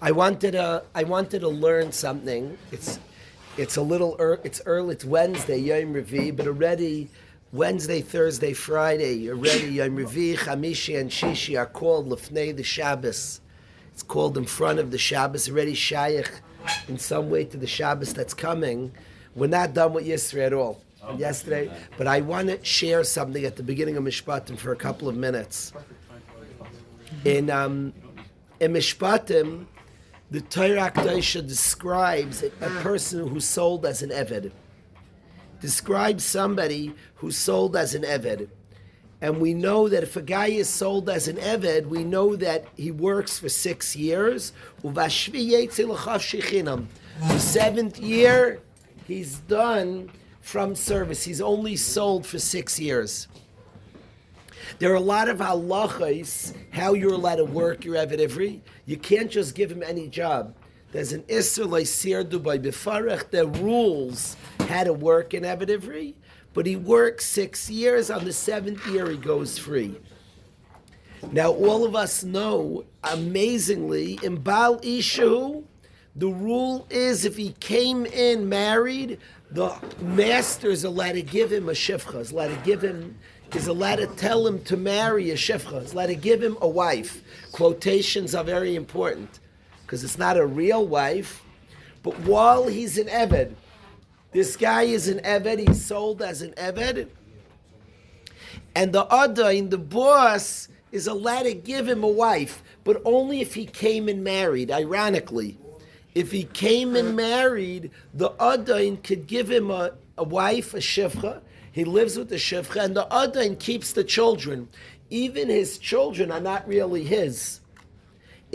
I wanted to learn something. It's it's early. It's Wednesday, Yom Revi, but already Wednesday, Thursday, Friday, already Yom Revi, Chamishi, and Shishi are called Lefnei the Shabbos. It's called in front of the Shabbos, already Shayach in some way to the Shabbos that's coming. We're not done with Yisra at all. Yesterday, but I want to share something at the beginning of Mishpatim for a couple of minutes. In Mishpatim, the Torah Kedosha describes a person who's sold as an Eved. Describes somebody who's sold as an Eved. And we know that if a guy is sold as an Eved, we know that he works for 6 years. The 7th year, he's done from service. He's only sold for 6 years. There are a lot of halachos, how you're allowed to work your Eved Ivri. You can't just give him any job. There's an Isser Leisirdu by Befarech that rules how to work in Eved Ivri, but he works 6 years. On the 7th year, he goes free. Now, all of us know, amazingly, in Baal Ishu, the rule is if he came in married, the master is allowed to give him a shifcha, is allowed to tell him to marry a shifcha, is allowed to give him a wife. Quotations are very important because it's not a real wife, but while he's an Eved, this guy is an Eved, he's sold as an Eved, and the Adain, the boss, is allowed to give him a wife, but only if he came in married, ironically. If he came and married, the Adain could give him a wife, a shifcha. He lives with the shifcha, and the Adain keeps the children. Even his children are not really his.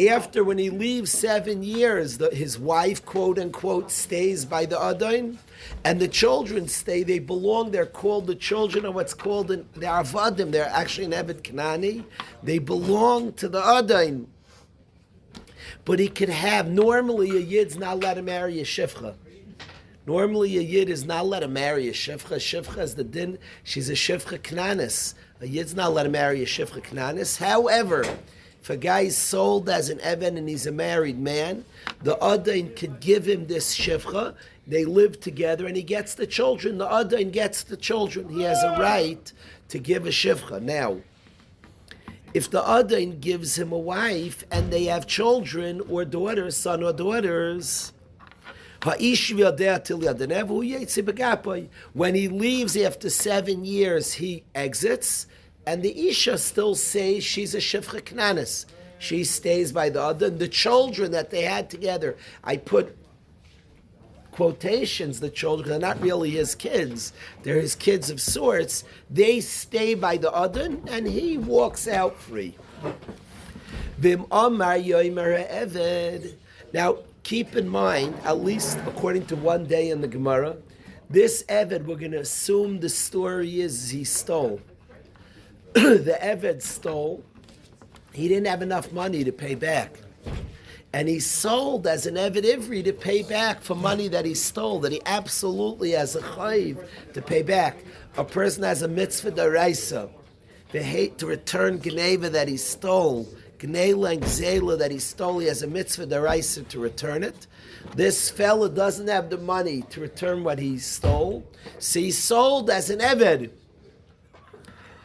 After, when he leaves 7 years, his wife, quote unquote, stays by the Adain, and the children stay. They belong. They're called the children of what's called the Avadim. They're actually an Eved Kanani. They belong to the Adain. But he could have, normally a Yid's not allowed to marry a Shifcha. Normally a Yid is not allowed to marry a Shifcha. Shifcha is the din, she's a Shifcha Knanis. A Yid's not allowed to marry a Shifcha Knanis. However, if a guy is sold as an Eben and he's a married man, the Adain could give him this Shifcha. They live together and he gets the children. The Adain gets the children. He has a right to give a Shifcha. Now, if the Adain gives him a wife and they have children or daughters, son or daughters, when he leaves after 7 years, he exits, and the Isha still says she's a Shifcha Knanis. She stays by the Adain. The children that they had together, I put quotations, the children are not really his kids, they're his kids of sorts. They stay by the Adain and he walks out free. Now keep in mind, at least according to one day in the Gemara, this Eved, we're going to assume the story is he stole. The Eved stole, he didn't have enough money to pay back. And he sold as an Eved Ivri to pay back for money that he stole, that he absolutely has a chayiv to pay back. A person has a mitzvah d'oraisa, they hate to return gneva that he stole, gnela and gzela that he stole, he has a mitzvah d'oraisa to return it. This fella doesn't have the money to return what he stole, so he sold as an Eved.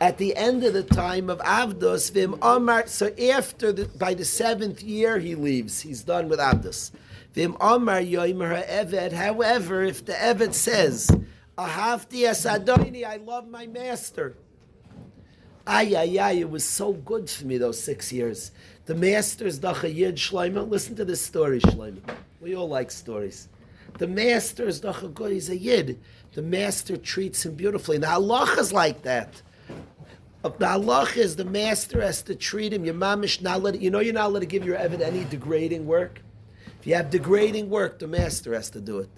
At the end of the time of Avdos, Vim Amar, so by the 7th year he leaves, he's done with Avdos. Vim Amar Yoimer Eved, however, if the Eved says, Ahavti es Adoni, I love my master. It was so good for me those 6 years. The master's Dacha Yid Shlomo, listen to this story, Shlomo. We all like stories. The master's Dacha Good, he's a Yid. The master treats him beautifully. And the halacha is like that. The halach is the master has to treat him. Your mamish not let, you're not allowed to give your Eved any degrading work. If you have degrading work, the master has to do it.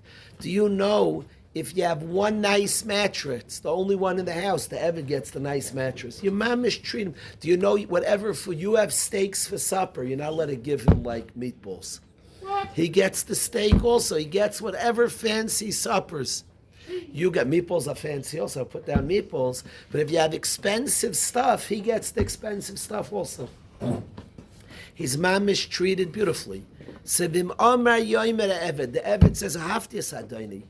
Do you know if you have one nice mattress, the only one in the house, the Eved gets the nice mattress. Your mamish treat him. Do you know whatever for you have steaks for supper, you're not allowed to give him like meatballs. He gets the steak also. He gets whatever fancy suppers. You get meatballs are fancy also, put down meatballs. But if you have expensive stuff, he gets the expensive stuff also. His mamish treated beautifully. So Vim Omar Yoimer Eved. The Eved says, Ahavti es Adoni.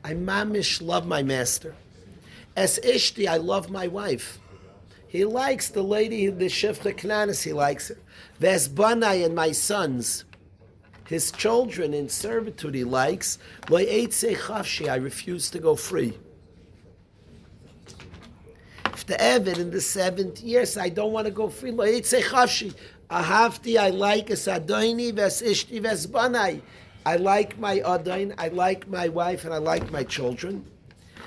I mamish love my master. Es Ishti, I love my wife. He likes the lady, the Shifcha Knanis, he likes her. Ves Banai and my sons. His children in servitude he likes. Lo Eitze Chavshi, I refuse to go free. If the Eved in the 7th year says, I don't want to go free, Lo Eitze Chavshi. Ahavti, I like es Adoni, ves Ishti, ves Banai. I like my Adon, I like my wife, and I like my children.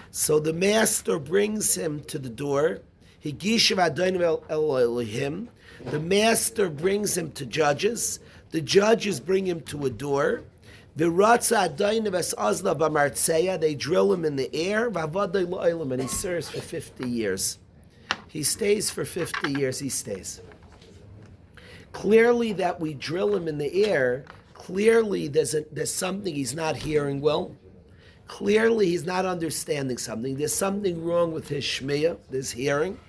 So the master brings him to the door. He gishav Adon el Elohim. The master brings him to judges. The judges bring him to a door. V'ratza Adon ves Azla b'martzeya. They drill him in the air. V'avadai lo'olam, and he serves for 50 years. He stays for 50 years. He stays. Clearly that we drill him in the air, clearly there's something he's not hearing well. Clearly he's not understanding something. There's something wrong with his shmiya, his hearing,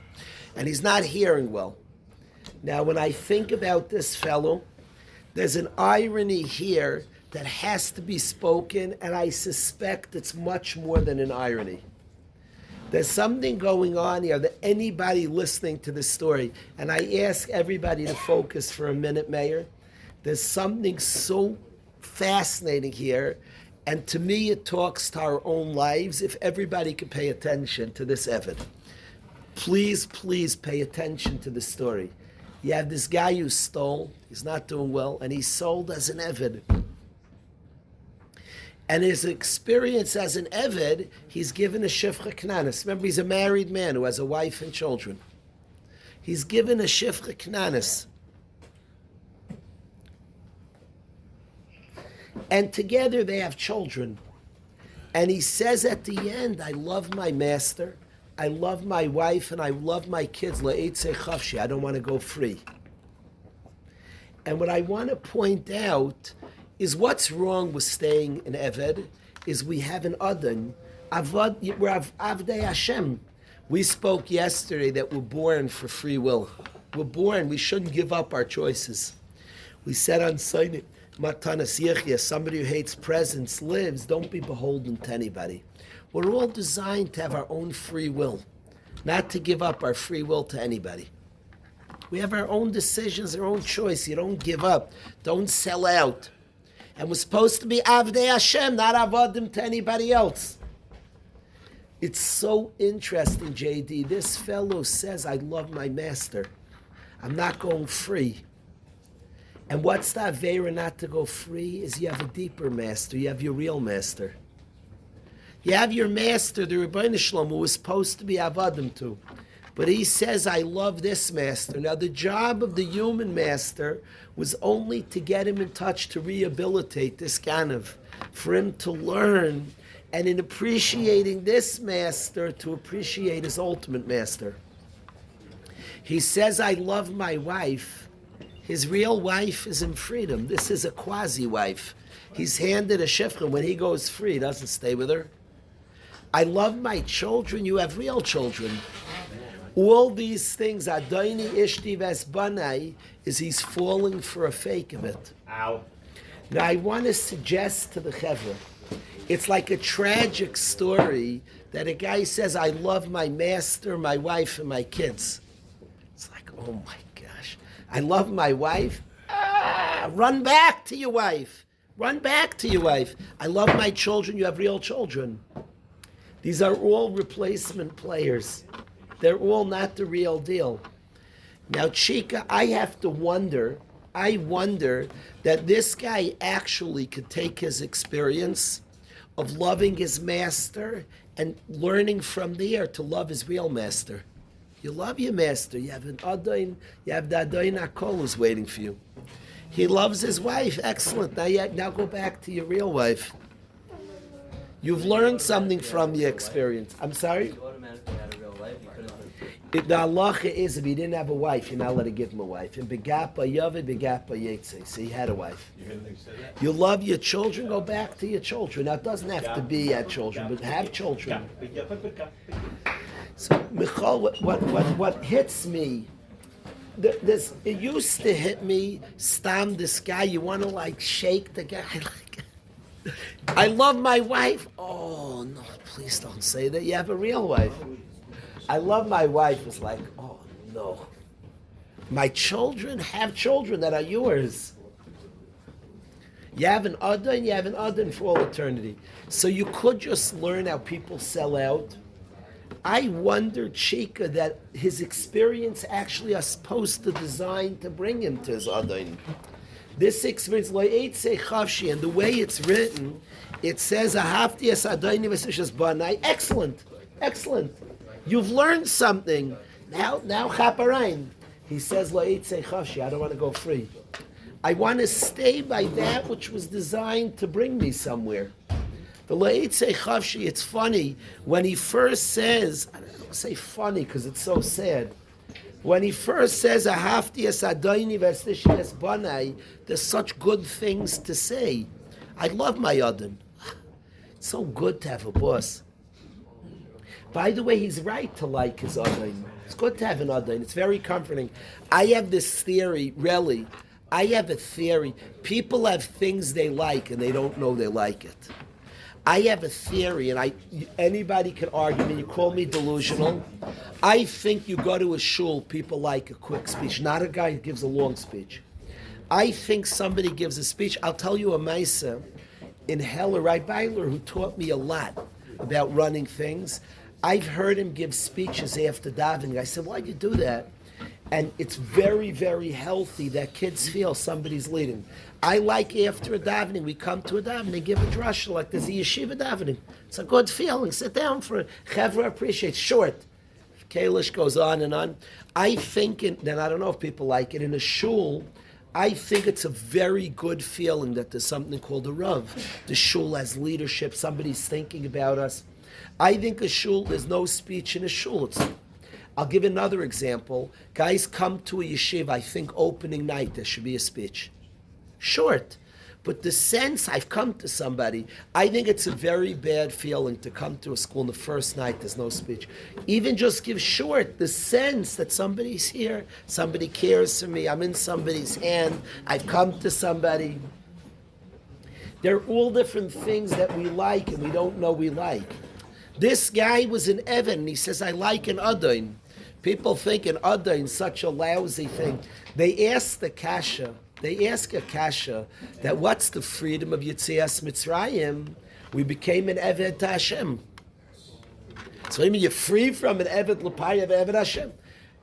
and he's not hearing well. Now when I think about this fellow, there's an irony here that has to be spoken, and I suspect it's much more than an irony. There's something going on here that anybody listening to this story, and I ask everybody to focus for a minute, Mayor. There's something so fascinating here, and to me it talks to our own lives. If everybody could pay attention to this Eved. Please, please pay attention to the story. You have this guy who stole, he's not doing well, and he's sold as an Eved. And his experience as an Eved, he's given a Shifcha Knanis. Remember, he's a married man who has a wife and children. He's given a Shifcha Knanis. And together they have children. And he says at the end, I love my master, I love my wife, and I love my kids. La'etzei chavshi, I don't want to go free. And what I want to point out is what's wrong with staying in Eved is we have an Adon. We're Avdei Hashem. We spoke yesterday that we're born for free will. We're born, we shouldn't give up our choices. We said on Sunday, Matanas Yechia, somebody who hates presents lives, don't be beholden to anybody. We're all designed to have our own free will, not to give up our free will to anybody. We have our own decisions, our own choice. You don't give up. Don't sell out. And we're supposed to be Avdei Hashem, not Avadim to anybody else. It's so interesting, JD. This fellow says, I love my master. I'm not going free. And what's the Aveira not to go free is you have a deeper master. You have your real master. You have your master, the Rebbeinu Shalom, who was supposed to be Avadim to. But he says, I love this master. Now, the job of the human master was only to get him in touch, to rehabilitate this Ganav, for him to learn, and in appreciating this master, to appreciate his ultimate master. He says, I love my wife. His real wife is in freedom. This is a quasi-wife. He's handed a shifcha. When he goes free, he doesn't stay with her. I love my children. You have real children. All these things, Adoni Ishti Ves Banai, is he's falling for a fake of it. Ow. Now I want to suggest to the Chevra, it's like a tragic story that a guy says, I love my master, my wife, and my kids. It's like, oh my gosh, I love my wife. Run back to your wife. Run back to your wife. I love my children. You have real children. These are all replacement players. They're all not the real deal. Now, Chika, I have to wonder, I wonder that this guy actually could take his experience of loving his master and learning from there to love his real master. You love your master. You have an Adon, you have the Adon Akol who's waiting for you. He loves his wife. Excellent. Now go back to your real wife. You've learned something from your experience. I'm sorry? You automatically had a real life. You couldn't. The halacha is if he didn't have a wife, you're not allowed to give him a wife. And begapa yavid, begapa yetze. So he had a wife. You love your children, go back to your children. Now it doesn't have to be at children, but have children. So Michal, what hits me It used to hit me, Stam, this guy, you want to like shake the guy. I love my wife. Oh, no, please don't say that. You have a real wife. I love my wife. It's like, oh, no. My children have children that are yours. You have an Adon for all eternity. So you could just learn how people sell out. I wonder, Chika, that his experience actually are supposed to design to bring him to his Adon. This experience, and the way it's written, it says, excellent, excellent. You've learned something. Now Chaparain. He says, I don't want to go free. I want to stay by that which was designed to bring me somewhere. The it's funny, when he first says, I don't say funny because it's so sad. When he first says, there's such good things to say. I love my Adon. It's so good to have a boss. By the way, he's right to like his Adon. It's good to have an Adon. It's very comforting. I have this theory, really. I have a theory. People have things they like and they don't know they like it. I have a theory, and anybody can argue me. You call me delusional. I think you go to a shul, people like a quick speech, not a guy who gives a long speech. I think somebody gives a speech. I'll tell you a Maisa in Heller, Rabbi Kalish, who taught me a lot about running things. I've heard him give speeches after davening. I said, why'd you do that? And it's very, very healthy that kids feel somebody's leading. I like after a davening, we come to a davening, give a drush like there's a yeshiva davening. It's a good feeling. Sit down for it. Chevra appreciates. Short. Kalish goes on and on. I think, then I don't know if people like it, in a shul, I think it's a very good feeling that there's something called a Rav. The shul has leadership. Somebody's thinking about us. I think a shul, there's no speech in a shul. I'll give another example. Guys come to a yeshiva, I think opening night, there should be a speech. Short. But the sense, I've come to somebody, I think it's a very bad feeling to come to a school and the first night there's no speech. Even just give short, the sense that somebody's here, somebody cares for me, I'm in somebody's hand, I've come to somebody. They're all different things that we like and we don't know we like. This guy was an Evan, and he says, I like an Adon. People think an Adon is such a lousy thing. They ask a kasha, that what's the freedom of Yetzias Mitzrayim? We became an Eved to Hashem. So I mean, you're free from an Eved L'Pai of Eved Hashem.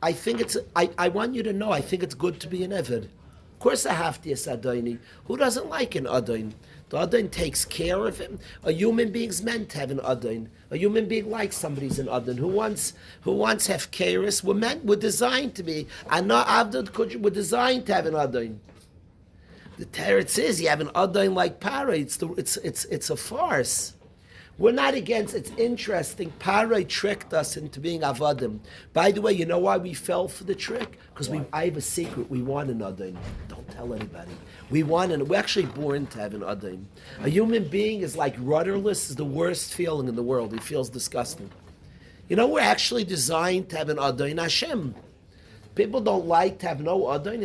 I think I want you to know, I think it's good to be an Eved. Of course, I have to yes Adoni. Who doesn't like an Adon? The Adon takes care of him. A human being's meant to have an Adon. A human being likes somebody's an Adon. Who wants hefkeris? We're designed to be. Ana Avdod Kudr, we're designed to have an Adon. The teretz is you have an Adon like Paray. It's a farce. We're not against. It's interesting. Paray tricked us into being avadim. By the way, you know why we fell for the trick? Because I have a secret. We want an Adon. Don't tell anybody. We're actually born to have an Adon. A human being is like rudderless. Is the worst feeling in the world. He feels disgusting. You know, we're actually designed to have an Adon Hashem. People don't like to have no Adon.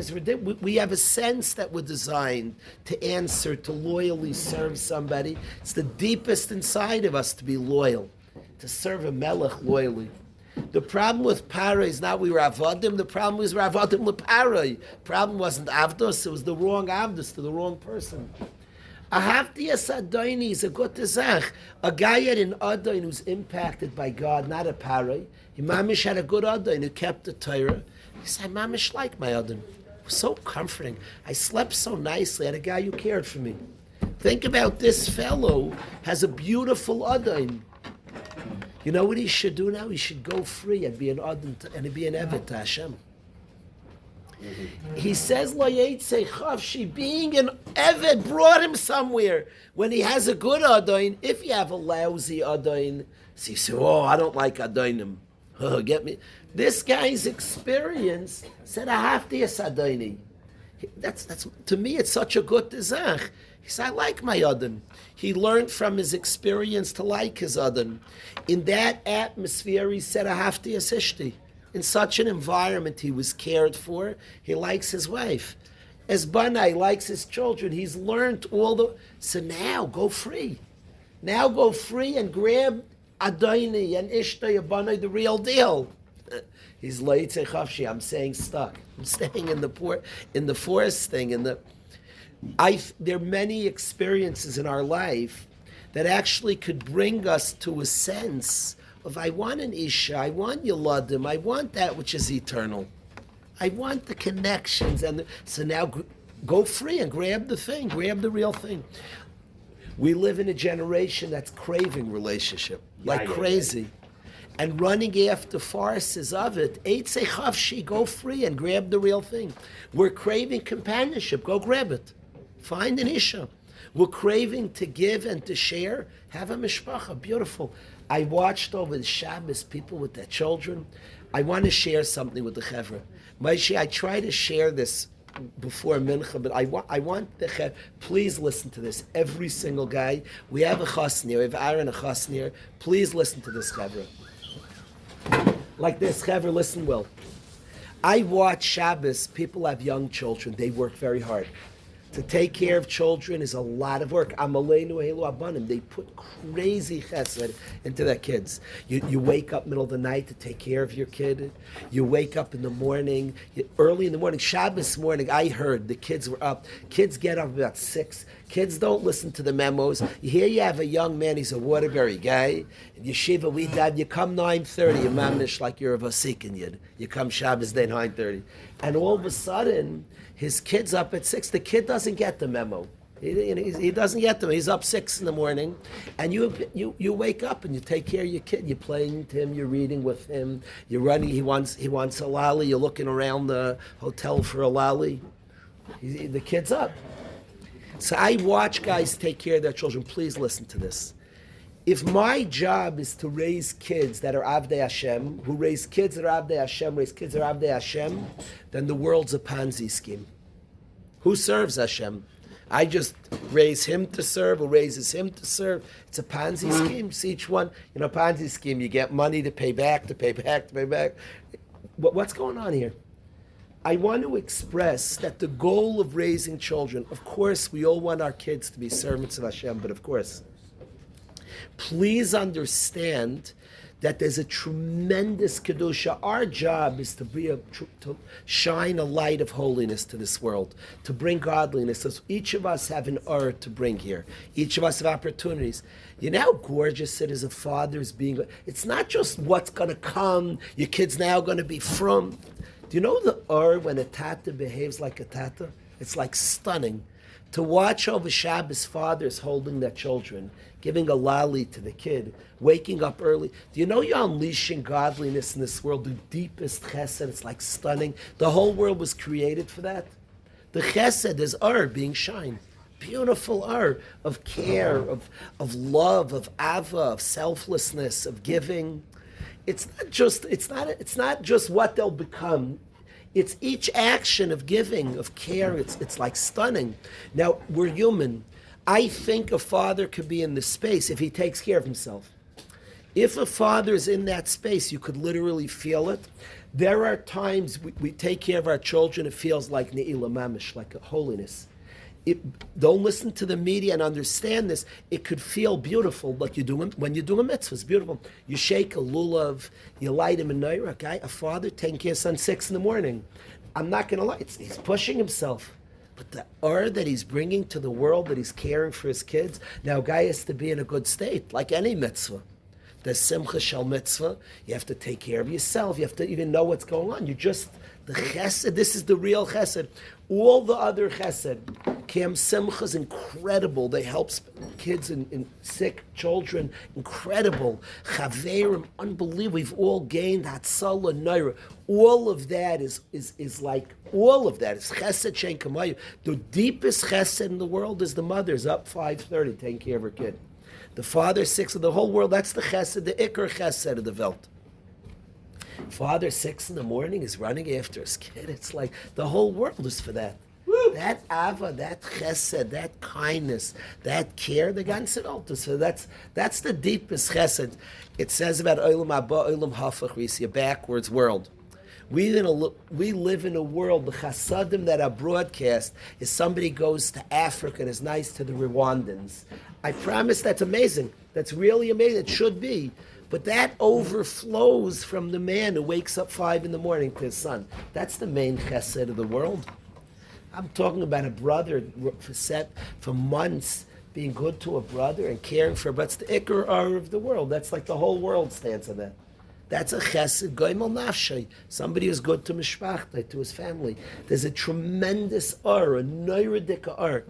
We have a sense that we're designed to answer, to loyally serve somebody. It's the deepest inside of us to be loyal, to serve a melech loyally. The problem with Paray is not we were Avadim. The problem was we were Avadim LeParay. The problem wasn't Avdos. It was the wrong Avdos to the wrong person. A Havdiyas Adoni is a good tezach. A guy had an Adon who's impacted by God, not a Paray. Mamish had a good Adon who kept the Torah. He said, Mamish like my Adon. It was so comforting. I slept so nicely. I had a guy who cared for me. Think about this fellow has a beautiful Adon. You know what he should do now? He should go free and be an Adon and be an Evet to Hashem. He says, being an Evet brought him somewhere. When he has a good Adon, if you have a lousy Adon, so you say, oh, I don't like Adonim. Get me? This guy's experience said, I have to yes Adoni. That's to me, it's such a good tezach. He said, I like my Adon. He learned from his experience to like his Adon. In that atmosphere, he said, I have to yes Ishti. in such an environment. He was cared for. He likes his wife. As Banai likes his children, he's learned all the. So now go free. Now go free and grab Adoni and Ishtay Banai, the real deal. He's late say Chavshi. I'm saying stuck. I'm staying in the forest thing. There are many experiences in our life that actually could bring us to a sense of I want an Isha, I want Yeladim, I want that which is eternal. I want the connections. So now go free and grab the thing, grab the real thing. We live in a generation that's craving relationship, like crazy. And running after farces of it, Eitzei Chavshi, go free and grab the real thing. We're craving companionship, go grab it. Find an Isha. We're craving to give and to share. Have a mishpacha, beautiful. I watched over the Shabbos people with their children. I want to share something with the Chevra. Moshe, I try to share this before Mincha, but I want the Chevra, please listen to this. Every single guy, we have a chasnir, we have Aaron a chasnir. Please listen to this Chevra. Like this, Chevra, listen well. I watch Shabbos, people have young children, they work very hard. To take care of children is a lot of work. Amaleinu Helu Abanim. They put crazy chesed into their kids. You wake up middle of the night to take care of your kid. You wake up in the morning, early in the morning. Shabbos morning, I heard the kids were up. Kids get up about 6. Kids don't listen to the memos. Here you have a young man, he's a Waterbury guy. In Yeshiva, we dad, you come 9:30, you mamnish like you're a Vasikin Yid. You come Shabbos day 9:30. And all of a sudden, his kid's up at 6. The kid doesn't get the memo. He doesn't get them. He's up 6 in the morning, and you wake up and you take care of your kid. You're playing with him. You're reading with him. You're running. He wants a lolly. You're looking around the hotel for a lolly. The kid's up. So I watch guys take care of their children. Please listen to this. If my job is to raise kids that are Avdei Hashem, who raise kids that are Avdei Hashem, raise kids that are Avdei Hashem, then the world's a Ponzi scheme. Who serves Hashem? I just raise him to serve, who raises him to serve. It's a Ponzi scheme. See each one, Ponzi scheme, you get money to pay back, to pay back, to pay back. What's going on here? I want to express that the goal of raising children, of course, we all want our kids to be servants of Hashem, but of course, please understand that there's a tremendous kedusha. Our job is to shine a light of holiness to this world, to bring godliness. So each of us have an ur to bring here. Each of us have opportunities. You know how gorgeous it is a father's being. It's not just what's going to come. Your kid's now going to be from. Do you know the ur when a tata behaves like a tata? It's like stunning. To watch over Shabbos fathers holding their children, giving a lolly to the kid, waking up early. Do you know you're unleashing godliness in this world, the deepest chesed? It's like stunning. The whole world was created for that. The chesed is being shined. Beautiful of care, of love, of ava, of selflessness, of giving. It's not just what they'll become. It's each action of giving, of care. It's like stunning. Now, we're human. I think a father could be in the space if he takes care of himself. If a father is in that space, you could literally feel it. There are times we take care of our children, it feels like ne'ilah mamish, like a holiness. Don't listen to the media and understand this. It could feel beautiful, like you do when you do a mitzvah. It's beautiful. You shake a lulav, you light a menorah. A father taking care of son 6 in the morning. I'm not going to lie, he's pushing himself. But the that he's bringing to the world, that he's caring for his kids, now guy has to be in a good state, like any mitzvah. The simcha shel mitzvah, you have to take care of yourself. You have to even know what's going on. The chesed, this is the real chesed. All the other chesed, Kam Simcha is incredible. They help kids and sick children, incredible. Chaverim, unbelievable. We've all gained Hatzalah Naira. All of that is chesed shein kamayu. The deepest chesed in the world is the mother's up 5:30 taking care of her kid. The father 6 of the whole world. That's the chesed, the ikar chesed of the Welt. Father 6 in the morning is running after his kid. It's like the whole world is for that. Woo! That ava, that chesed, that kindness, that care, the ganze Welt. So that's the deepest chesed. It says about olam haba, olam hafach, we see a backwards world. We live in a world, the chasadim that are broadcast is somebody goes to Africa and is nice to the Rwandans. I promise that's amazing. That's really amazing. It should be. But that overflows from the man who wakes up 5 a.m. to his son. That's the main chesed of the world. I'm talking about a brother for months being good to a brother and caring for, but it's the ikar of the world. That's like the whole world stands on that. That's a chesed goimel nafshay. Somebody who's good to mishpachta, to his family. There's a tremendous a neurodik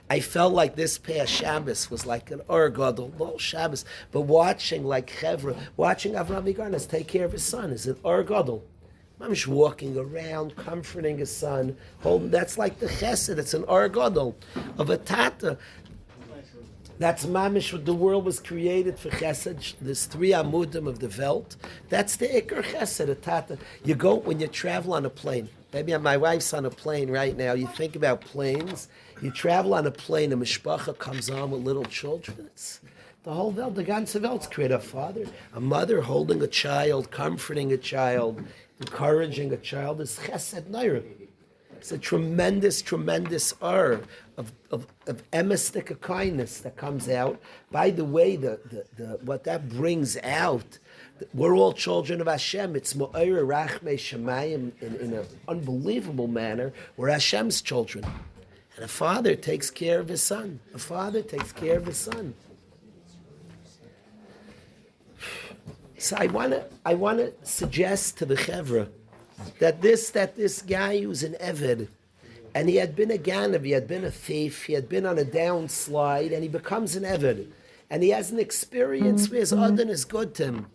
I felt like this past Shabbos was like an gadol, the whole Shabbos. But watching like Chevra, watching Avraham Garnas take care of his son is an gadol. Mamish walking around, comforting his son. That's like the chesed. It's an gadol of a tata. That's mamish what the world was created for chesed. There's 3 amudim of the Welt. That's the ikar chesed, a tata. You go when you travel on a plane. Maybe my wife's on a plane right now. You think about planes. You travel on a plane, a mishpacha comes on with little children. It's the whole Welt, the ganze Welt's created. A father, a mother holding a child, comforting a child, encouraging a child is chesed naira. It's a tremendous, tremendous of emistic kindness that comes out. By the way, the what that brings out, we're all children of Hashem. It's mo'ir rachmei shemayim in an unbelievable manner. We're Hashem's children. And a father takes care of his son. A father takes care of his son. So I wanna suggest to the chevra that this guy who's an Eved, and he had been a ganav, he had been a thief, he had been on a downslide, and he becomes an Eved, and he has an experience where his Adon is good to him,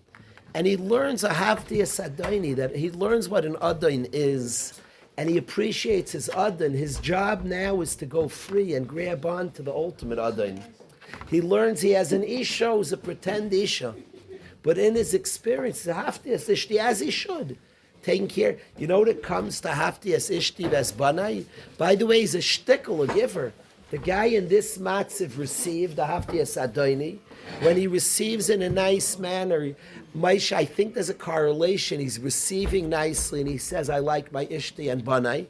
and he learns a hafdiyas Adoni, that he learns what an Adon is, and he appreciates his Adon. His job now is to go free and grab on to the ultimate Adon. He learns he has an Isha who's a pretend Isha, but in his experience, the hafdiyas Ishti as he should. Taking care, you know what it comes to hafdiyas ishti vesbanai? By the way, he's a shtickle, a giver. The guy in this matziv received the hafdiyas adoni. When he receives in a nice manner, Maisha, I think there's a correlation. He's receiving nicely and he says, I like my ishti and banai.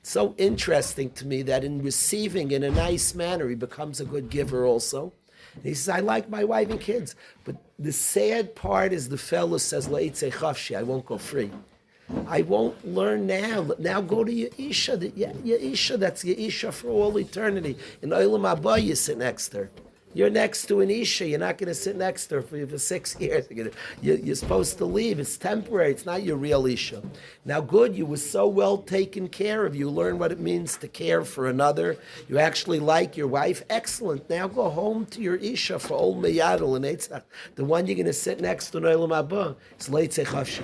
It's so interesting to me that in receiving in a nice manner, he becomes a good giver also. And he says, I like my wife and kids. But the sad part is the fellow says, La'itze chafshi, I won't go free. I won't learn now. Now go to your Isha. Your Isha, that's your Isha for all eternity. In Olam Haba, you sit next to her. You're next to an Isha. You're not going to sit next to her for 6 years. You're supposed to leave. It's temporary. It's not your real Isha. Now good, you were so well taken care of. You learn what it means to care for another. You actually like your wife. Excellent. Now go home to your Isha for Ol Meyadel and Eitzach. The one you're going to sit next to in Olam Haba. It's Leitzei Chavshi.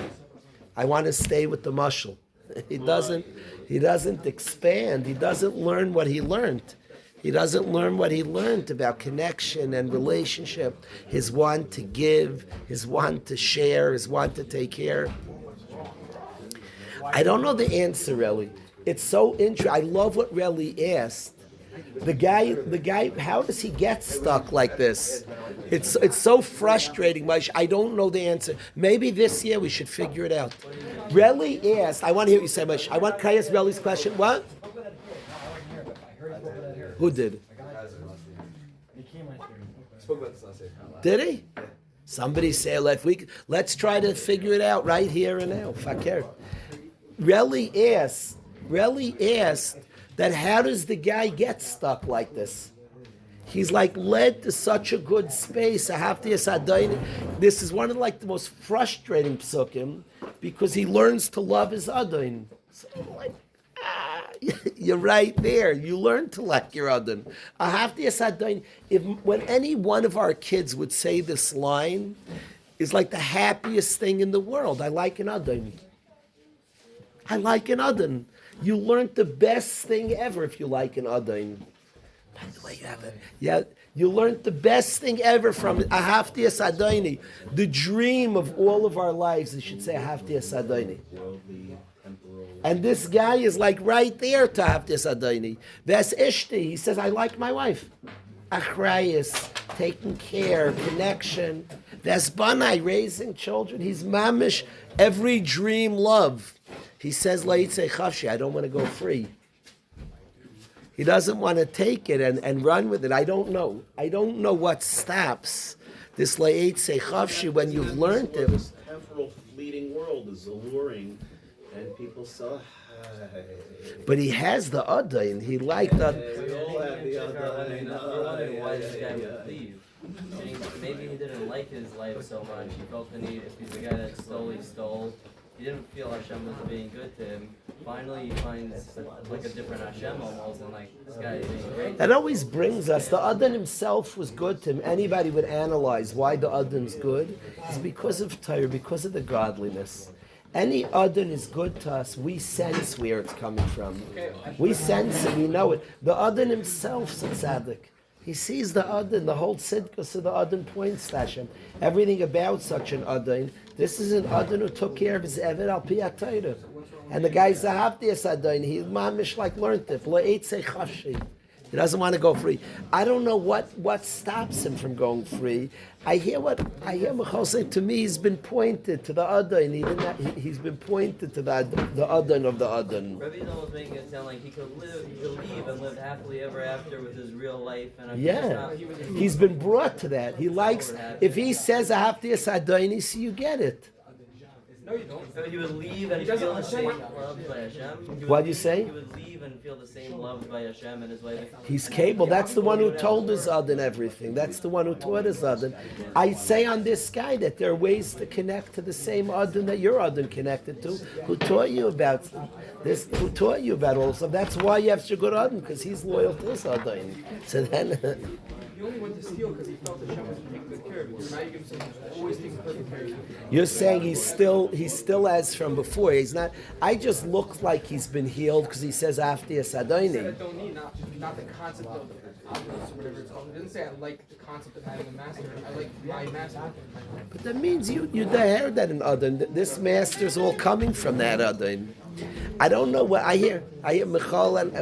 I want to stay with the mashal. He doesn't expand. He doesn't learn what he learned. He doesn't learn what he learned about connection and relationship. His want to give, his want to share, his want to take care. I don't know the answer, really. It's so interesting. I love what Relly asked. The guy, how does he get stuck like this? It's so frustrating, Moshe. I don't know the answer. Maybe this year we should figure it out. Relly asked, I want to hear what you say, Moshe. Can I ask Relly's question? What? Who did? Did he? Somebody say, let's try to figure it out right here and now. Fakir. Relly asked that how does the guy get stuck like this? He's like led to such a good space. This is one of the most frustrating psukim because he learns to love his adain. So you're right there. You learn to like your adain. When any one of our kids would say this line, is like the happiest thing in the world. I like an adain. I like an adain. You learned the best thing ever if you like an adain. By the way, you learned the best thing ever from Ahavtias Adaini. The dream of all of our lives, you should say Ahavtias Adaini. And this guy is like right there to Ahavtias Adaini. Ves Ishti, he says, I like my wife. Achrayas, taking care, connection. Vesbanai, raising children, he's mamish, every dream love. He says, La'itze Chavshi, I don't want to go free. He doesn't want to take it and run with it. I don't know. I don't know what stops this La'itze Chavshi when you've learned it. This temporal fleeting world is alluring, and people say, But he has the Adain. He liked that. we all have the We're wondering why this guy other. would leave. Maybe he didn't like his life so much. He felt the need. If he's a guy that stole, he didn't feel Hashem was being good to him. Finally, he finds like a different Hashem almost, and like this guy is being great. That always brings us. The Adon himself was good to him. Anybody would analyze why the Adon's good. It's because of Torah, because of the godliness. Any Adon is good to us. We sense where it's coming from. We sense it. We know it. The Adon himself's a tzaddik. He sees the Adon, the whole tzidkus of the Adon points to Hashem. Everything about such an Adon. This is an Adon who took care of his Eved al pi HaTorah. And the guy's Zahavdias Adon. He mamish like learned it. La'etzei Chashi. He doesn't want to go free. I don't know what stops him from going free. I hear Michal saying to me. He's been pointed to the Adon. He's been pointed to the Adon of the Adon. Rabbi was making it sound like he could leave and live happily ever after with his real life. And He's been brought to that. He likes. If he says I have to Adoni, you get it. No, you don't. So he would leave and feel the same love by Hashem. What'd you say? He would leave and feel the same love by Hashem and his wife. He's capable. That's the one who told his Adon everything. That's the one who taught his Adon. I say on this guy that there are ways to connect to the same Adon that your Adon connected to, who taught you about this, who taught you about all this stuff. That's why you have such a good Adon, because he's loyal to his Adon. So then. He only went to steal because he felt that Hashem was taking good care of him. Now you're going to say he's always taking perfect care of you. You're saying he's still as from before. He's not. I just look like he's been healed because he says after He said I Sadoni. don't need not the concept of Avos or whatever it's called. He didn't say I like the concept of having a master. I like my master. But that means you heard that in Adon. This master's all coming from that Adon. I don't know what I hear. I hear Michal and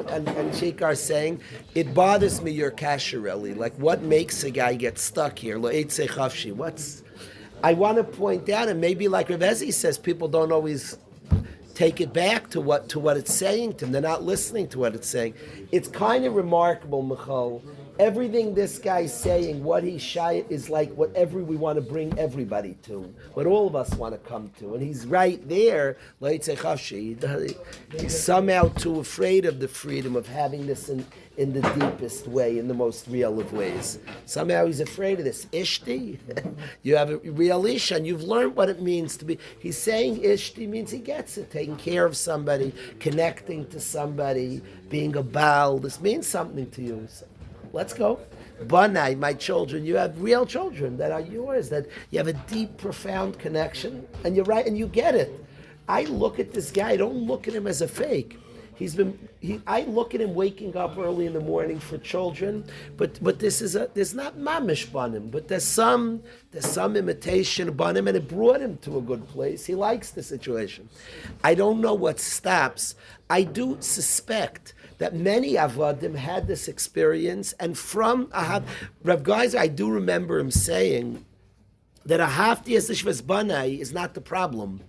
Shikar saying, it bothers me your kashereli. Like, what makes a guy get stuck here? Lo'etzei Chavshi. I want to point out, and maybe like Rav Ezi says, people don't always take it back to what it's saying to them. They're not listening to what it's saying. It's kind of remarkable, Michal. Everything this guy's saying, what he's shy is like whatever we want to bring everybody to, what all of us want to come to. And he's right there, he's somehow too afraid of the freedom of having this in the deepest way, in the most real of ways. Somehow he's afraid of this. Ishti, you have a real ish, and you've learned what it means to be. He's saying Ishti means he gets it, taking care of somebody, connecting to somebody, being a Baal. This means something to you. So, let's go. Banai, my children, you have real children that are yours, that you have a deep, profound connection, and you're right, and you get it. I look at this guy, I don't look at him as a fake. I look at him waking up early in the morning for children, but there's not mamish banim, but there's some imitation banim, and it brought him to a good place. He likes the situation. I don't know what stops. I do suspect that many Avadim had this experience, and from Rav Geiser, I do remember him saying that Ahavti Yisishvas Banai is not the problem.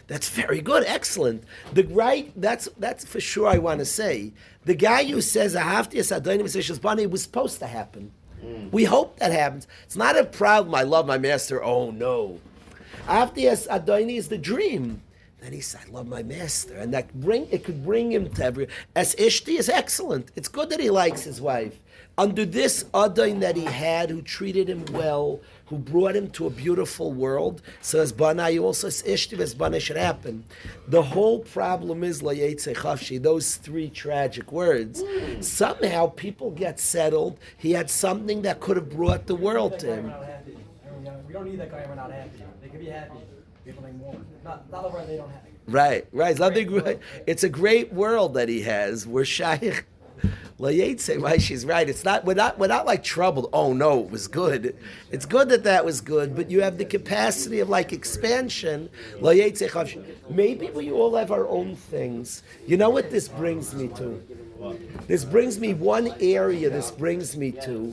That's very good, excellent. That's for sure. I want to say the guy who says Ahavti Yisadaini Yisishvas Banai was supposed to happen. We hope that happens. It's not a problem. I love my master. Oh no, Ahavti Yisadaini is the dream. And he said, I love my master. And it could bring him to every... As Ishti is excellent. It's good that he likes his wife. Under this Adain that he had, who treated him well, who brought him to a beautiful world, so as Banai also says Ishti as Banai should happen. The whole problem is La'yetzei Chavshi, those three tragic words. Somehow people get settled. He had something that could have brought the world to him. We don't need that guy when we're not happy. They can be happy. People think more. Not over they don't have. Right. It's a great world that he has. We're shaykh. Layetze, why she's right. It's not we're not like troubled. Oh no, it was good. It's good that was good, but you have the capacity of like expansion. Layetze chavshi. Maybe we all have our own things. You know what this brings me to? This brings me one area. This brings me to.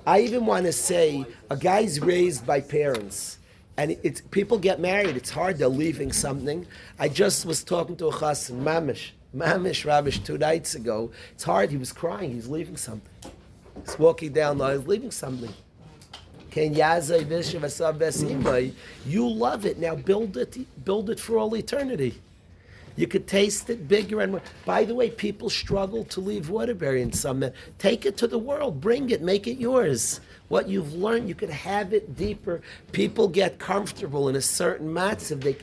I even want to say a guy's raised by parents. And it's people get married. It's hard. They're leaving something. I just was talking to a chassan, Mamish Rabish 2 nights ago. It's hard. He was crying. He's leaving something. He's walking down the aisle. He's leaving something. You love it. Now build it for all eternity. You could taste it bigger and more. By the way, people struggle to leave Waterbury in some. Take it to the world. Bring it. Make it yours. What you've learned, you could have it deeper. People get comfortable in a certain matzav.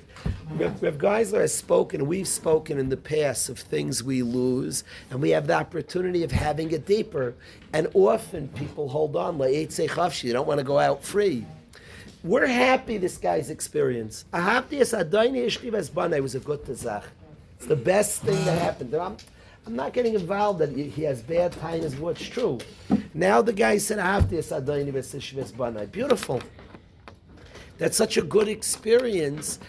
Rav Geisler has spoken, we've spoken in the past of things we lose, and we have the opportunity of having it deeper. And often people hold on, la'etzei chavshi, they don't want to go out free. We're happy this guy's experience. Ahavti es adayni ishki v'esbanai was a good tazach. It's the best thing that happened. I'm not getting involved that he has bad time is what's true. Now the guy said, Ahavti es adayni v'esish v'esbanai. Beautiful. That's such a good experience.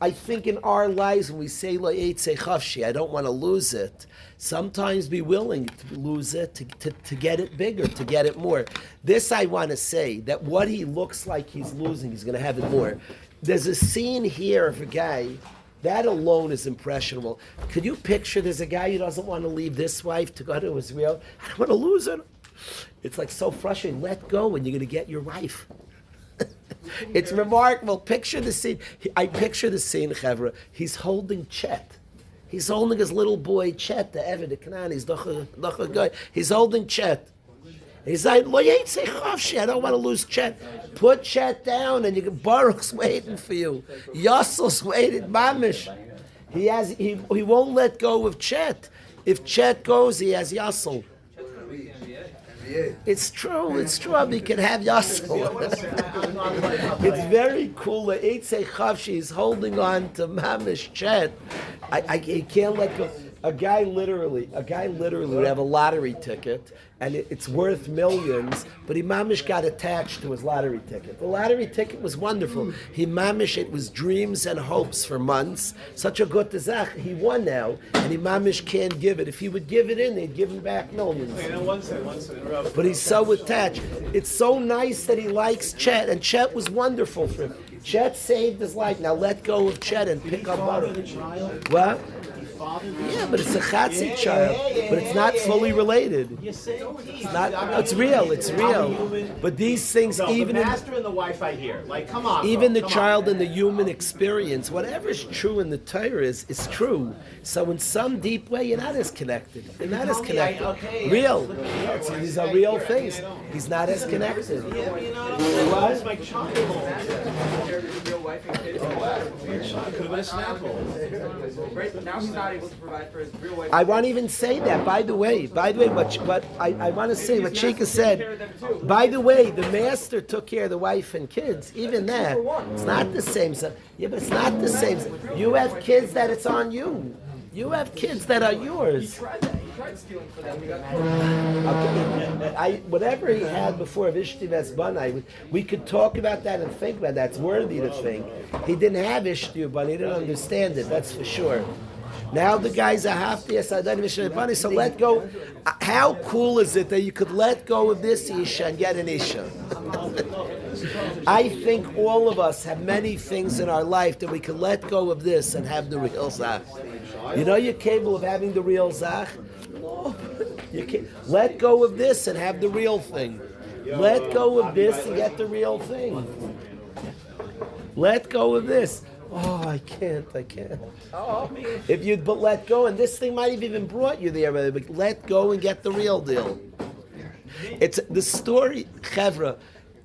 I think in our lives when we say la'etzei chavshi, I don't want to lose it. Sometimes be willing to lose it, to get it bigger, to get it more. This I want to say, that what he looks like he's losing, he's going to have it more. There's a scene here of a guy, that alone is impressionable. Could you picture there's a guy who doesn't want to leave this wife to go to Israel? I don't want to lose her. It's like so frustrating. Let go and you're going to get your wife. It's remarkable. Picture the scene. I picture the scene, Chevra. He's holding Chet. He's holding his little boy Chet, the Eved, the Canaan. He's a guy. He's holding Chet. He's like, I don't want to lose Chet. Put Chet down, and you can. Baruch's waiting for you. Yossel's waiting. Mamish. He won't let go of Chet. If Chet goes, he has Yossel. It's true. He can have Yossel. It's very cool. The Eitzei Chavshi is holding on to Mamish Chet. He can't let go. A guy literally would have a lottery ticket, and it's worth millions, but he mamish got attached to his lottery ticket. The lottery ticket was wonderful. He mamish, it was dreams and hopes for months. Such a good tazach. He won now, and he mamish can't give it. If he would give it in, they'd give him back millions. But he's so attached. It's so nice that he likes Chet, and Chet was wonderful for him. Chet saved his life. Now let go of Chet and pick up Baruch. What? Yeah, but it's a chatzi child, but it's not fully related. It's not. It's real. But these things, even the master and the wife, I hear. Like, come on. Even the child and the human experience, whatever is true in the Torah is true. So in some deep way, you're not as connected. You're not as connected. Real. These are real things. He's not as connected. What's my child? Real wife and kids. Could have been a Snapple. Right now he's not able to provide for his real wife. I won't even say that. By the way, what I want to say, what Sheikha said. By the way, the master took care of the wife and kids. Even that, it's not the same. Yeah, but it's not the same. You have kids that it's on you. You have kids that are yours. He tried stealing for them. Whatever he had before Ishti Vesbanai, we could talk about that and think about that. It's worthy to think. He didn't have Ishti Vesbanai. He didn't understand it. That's for sure. Now the guy's a hafti asadani v'sherebani. So let go. How cool is it that you could let go of this isha and get an isha? I think all of us have many things in our life that we can let go of this and have the real zach. You know you're capable of having the real zach? No. You can't. Let go of this and have the real thing. Let go of this and get the real thing. Let go of this. Oh, I can't. If you'd but let go, and this thing might have even brought you there, but let go and get the real deal. It's the story, Chevra.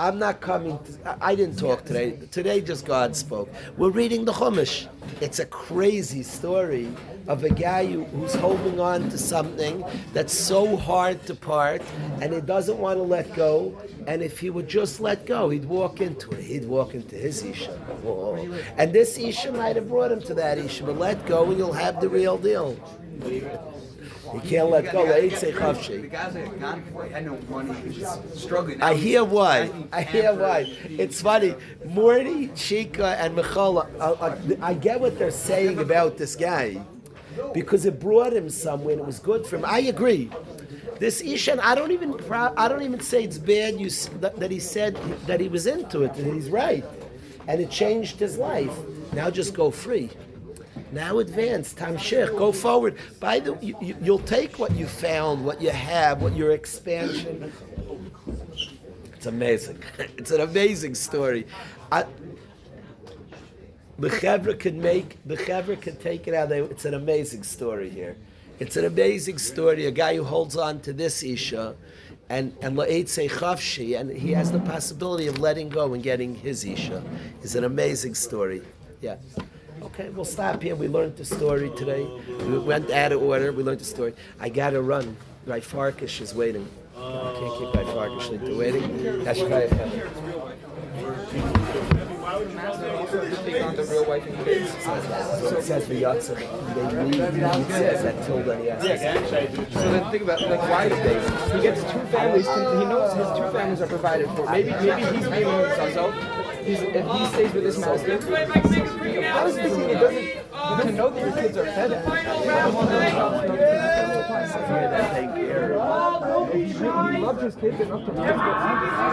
I'm not coming. I didn't talk today. Today, just God spoke. We're reading the Chumash. It's a crazy story of a guy who's holding on to something that's so hard to part, and he doesn't want to let go. And if he would just let go, he'd walk into it. He'd walk into his Isha. Whoa. And this Isha might have brought him to that Isha, but let go and you'll have the real deal. You can't let go. Eitz The Chavshi. guys that had gone for it had no money, he was just struggling. I hear why. Now I he's hear pampered. why. It's funny. Morty, Chica, and Michola. I get what they're saying about this guy, because it brought him somewhere. And it was good for him. I agree. This Ishan, I don't even say it's bad. That he said that he was into it, and he's right, and it changed his life. Now just go free. Now advance, Tamshich, go forward. You'll take what you found, what you have, what your expansion. It's amazing. It's an amazing story. The Chevra can take it out. It's an amazing story here. It's an amazing story. A guy who holds on to this Isha, and La'etze Chavshi, and he has the possibility of letting go and getting his Isha. It's an amazing story. Yeah. Okay, we'll stop here. We learned the story today. We went out of order. We learned the story. I gotta run. Right, Farkash is waiting. I can't keep my Farkash into waiting. Take on the real wife and kids. So it says V'yatza. They leave. It says that till then he has to. So then think about why he gets two families. He knows his two families are provided for. Maybe he's being with Zazel. If he stays with his master, I was thinking it doesn't to know that your kids are fed. He loved his kids enough to